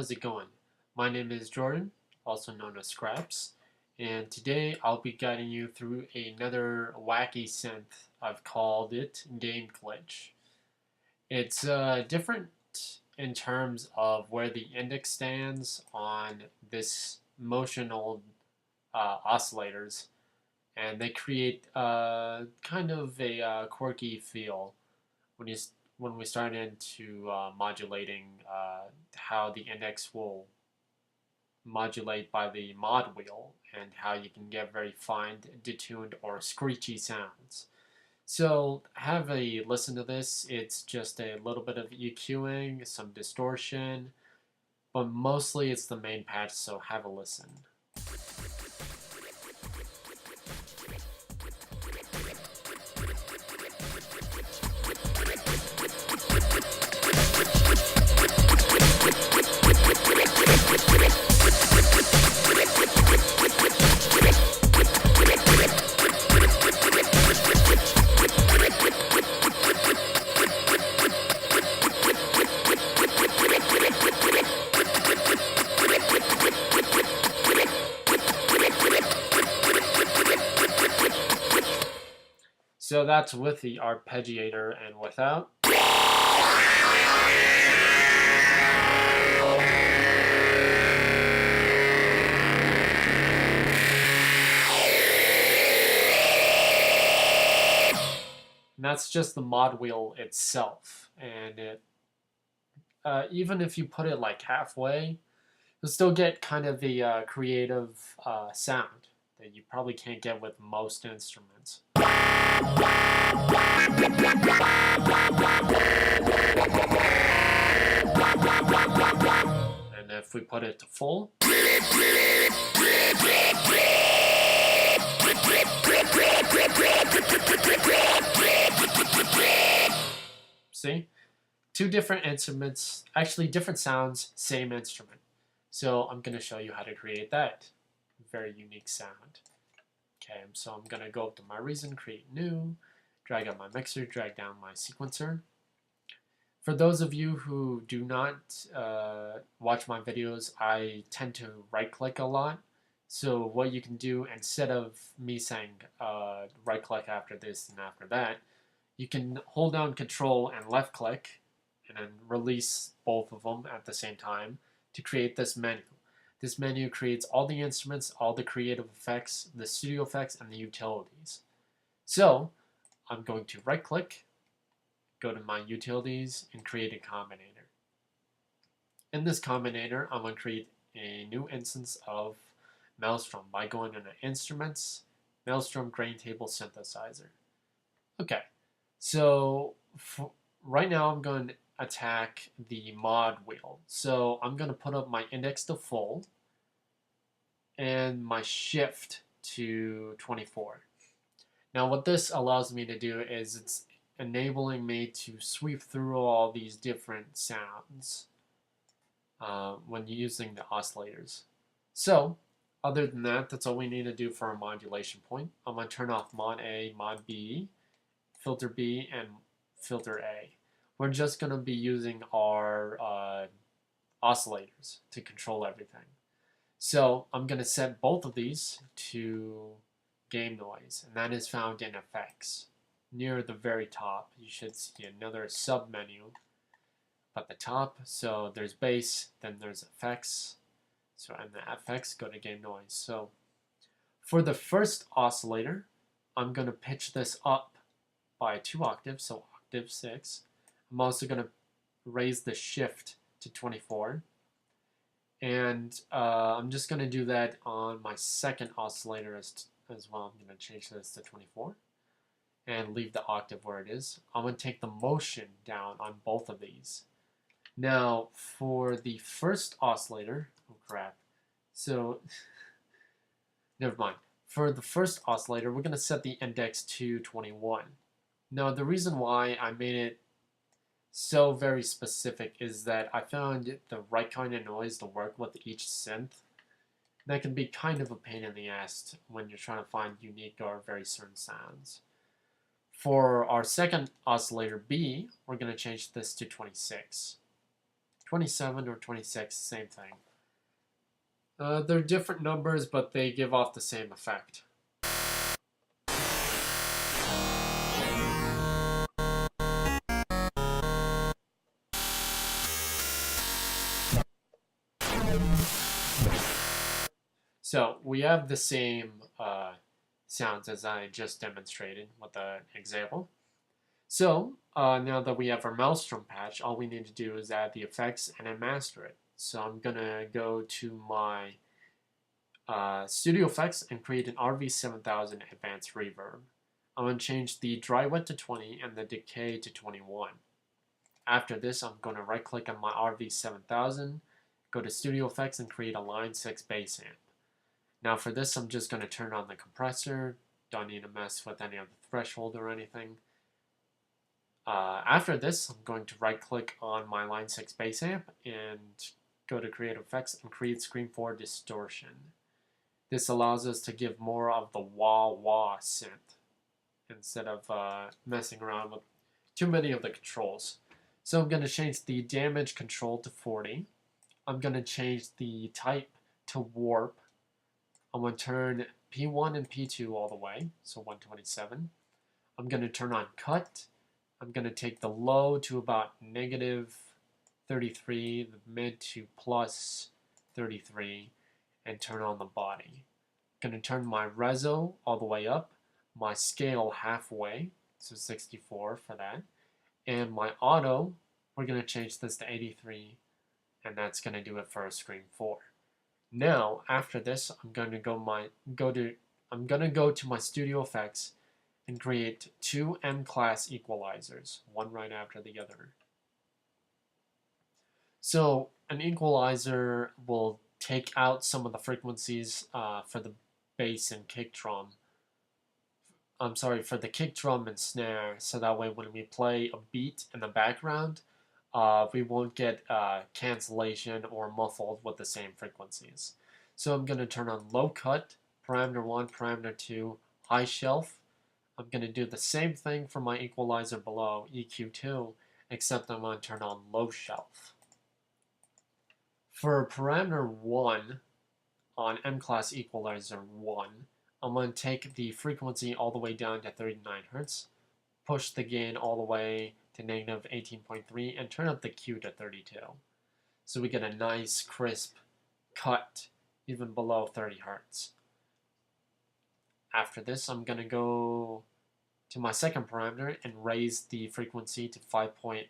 how's it going? My name is Jordan, also known as Scraps, and today I'll be guiding you through another wacky synth. I've called it Game Glitch. It's different in terms of where the index stands on this motional oscillators, and they create kind of a quirky feel when you when we start into modulating how the index will modulate by the mod wheel and how you can get very fine, detuned, or screechy sounds. So have a listen to this. It's just a little bit of EQing, some distortion, but mostly it's the main patch, so have a listen. So that's with the arpeggiator, and without. And that's just the mod wheel itself, and it even if you put it like halfway, you'll still get kind of a creative sound that you probably can't get with most instruments. And if we put it to full, see? Two different instruments, actually different sounds, same instrument. So I'm going to show you how to create that. Very unique sound. Okay, so I'm going to go up to my Reason, create new, drag up my mixer, drag down my sequencer. For those of you who do not watch my videos, I tend to right-click a lot. So what you can do, instead of me saying right-click after this and after that, you can hold down Control and left-click, and then release both of them at the same time to create this menu. This menu creates all the instruments, all the creative effects, the studio effects, and the utilities. So I'm going to right-click, go to my utilities, and create a combinator. In this combinator, I'm going to create a new instance of Maelstrom by going into Instruments, Maelstrom Grain Table Synthesizer. Okay, so right now I'm going to attack the mod wheel. So I'm going to put up my index to full and my shift to 24. Now what this allows me to do is it's enabling me to sweep through all these different sounds when using the oscillators. So other than that, that's all we need to do for our modulation point. I'm going to turn off mod A, mod B, filter B, and filter A. We're just going to be using our oscillators to control everything. So I'm going to set both of these to game noise, and that is found in effects. Near the very top, you should see another sub-menu at the top. So there's bass, then there's effects. So in the effects, go to game noise. So for the first oscillator, I'm going to pitch this up by 2 octaves, so octave 6. I'm also going to raise the shift to 24. And I'm just going to do that on my second oscillator as well. I'm going to change this to 24 and leave the octave where it is. I'm going to take the motion down on both of these. Now, for the first oscillator, oh crap, so never mind. For the first oscillator, we're going to set the index to 21. Now, the reason why I made it so very specific is that I found the right kind of noise to work with each synth. That can be kind of a pain in the ass when you're trying to find unique or very certain sounds. For our second oscillator B, we're going to change this to 26. 27 or 26, same thing. They're different numbers, but they give off the same effect. So we have the same sounds as I just demonstrated with the example. So now that we have our Maelstrom patch, all we need to do is add the effects and then master it. So I'm gonna go to my Studio Effects and create an RV7000 Advanced Reverb. I'm gonna change the dry wet to 20 and the decay to 21. After this, I'm gonna right click on my RV7000, go to Studio Effects and create a Line 6 bass amp. Now for this, I'm just gonna turn on the compressor. Don't need to mess with any of the threshold or anything. After this, I'm going to right click on my Line 6 bass amp and go to Create Effects and create Scream 4 Distortion. This allows us to give more of the wah synth instead of messing around with too many of the controls. So I'm going to change the damage control to 40. I'm going to change the type to warp. I'm going to turn P1 and P2 all the way, so 127. I'm going to turn on cut. I'm going to take the low to about negative 33, the mid to plus 33, and turn on the body. I'm going to turn my reso all the way up, my scale halfway, so 64 for that, and my auto, we're going to change this to 83, and that's going to do it for a Scream 4. Now, after this, I'm going to go to my Studio Effects and create two M-class equalizers, one right after the other. So an equalizer will take out some of the frequencies for the bass and kick drum. I'm sorry, for the kick drum and snare, so that way when we play a beat in the background, we won't get cancellation or muffled with the same frequencies. So I'm going to turn on low cut, parameter 1, parameter 2, high shelf. I'm going to do the same thing for my equalizer below, EQ2, except I'm going to turn on low shelf. For parameter 1 on M-class equalizer 1, I'm going to take the frequency all the way down to 39 Hz, push the gain all the way to negative 18.3, and turn up the Q to 32. So we get a nice crisp cut even below 30 Hz. After this, I'm going to go to my second parameter and raise the frequency to 5.102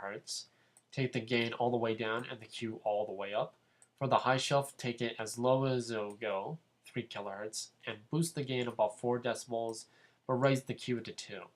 Hz. Take the gain all the way down and the Q all the way up. For the high shelf, take it as low as it'll go, 3 kHz, and boost the gain about 4 decibels, but raise the Q to 2.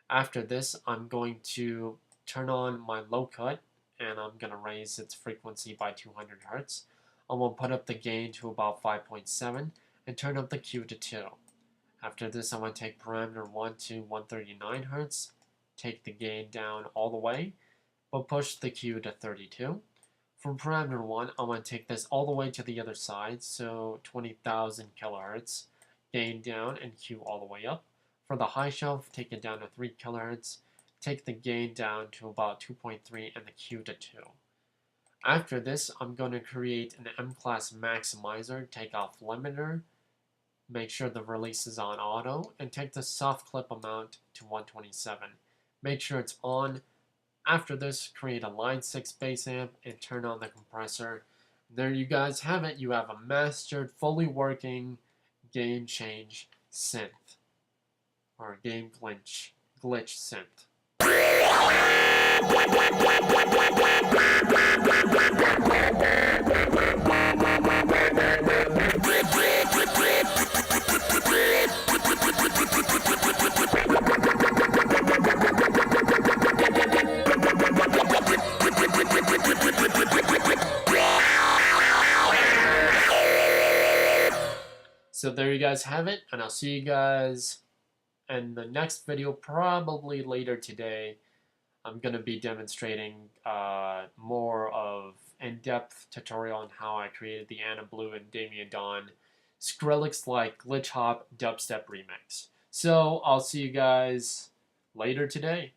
After this, I'm going to turn on my low cut, and I'm going to raise its frequency by 200 Hz. I'm going to put up the gain to about 5.7, and turn up the Q to 2. After this, I'm going to take parameter 1 to 139 Hz, take the gain down all the way, but push the Q to 32. From parameter 1, I'm going to take this all the way to the other side, so 20,000 kHz, gain down and Q all the way up. For the high shelf, take it down to 3 kHz, take the gain down to about 2.3 and the Q to 2. After this, I'm going to create an M-class maximizer, take off limiter, make sure the release is on auto, and take the soft clip amount to 127. Make sure it's on. After this, create a Line 6 bass amp and turn on the compressor. There you guys have it. You have a mastered, fully working game change synth, or game glitch synth. So there you guys have it, and I'll see you guys in the next video, probably later today. I'm going to be demonstrating more of in-depth tutorial on how I created the Anna Blue and Damien Dawn Skrillex-like glitch hop dubstep remix. So I'll see you guys later today.